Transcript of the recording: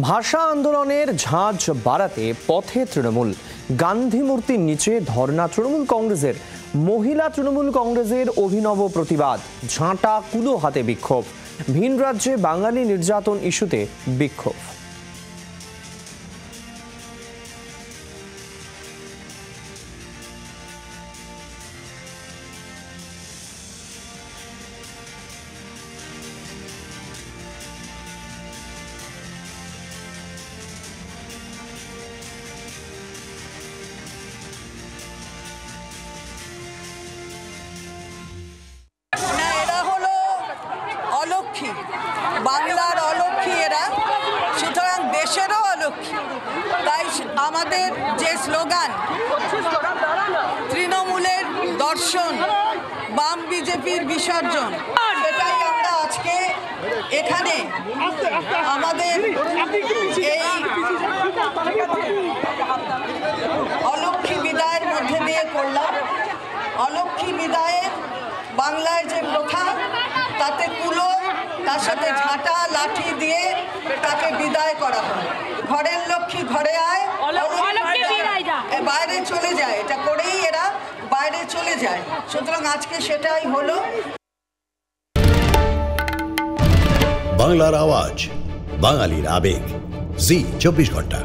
ভাষা আন্দোলনের ঝাঁজ বাড়াতে পথে তৃণমূল। গান্ধী মূর্তির নিচে ধর্ণা তৃণমূল কংগ্রেসের। মহিলা তৃণমূল কংগ্রেসের অভিনব প্রতিবাদ। ঝাঁটা কুলো হাতে বিক্ষোভ। ভিন রাজ্যে বাঙালি নির্যাতন ইস্যুতে বিক্ষোভ। বাংলার অলক্ষী এরা, সুতরাং দেশেরও অলক্ষী। তাই আমাদের যে স্লোগান তৃণমূলের দর্শন, বাম বিজেপির বিসর্জন, সেটাই আমরা আজকে এখানে আমাদের এই অলক্ষী বিদায়ের মধ্যে দিয়ে করলাম। অলক্ষী বিদায়ের বাংলায় যে প্রথা, তাতে কুলো, তার সাথে ঝাঁটা লাঠি দিয়ে তাকে বিদায় করা হয়। ঘরের লক্ষ্মী ঘরে আয়, বাইরে চলে যায়, এটা করেই এরা বাইরে চলে যায়। সুতরাং আজকে সেটাই হলো। বাংলার আওয়াজ, বাঙালির আবেগ, জি 24 ঘন্টা।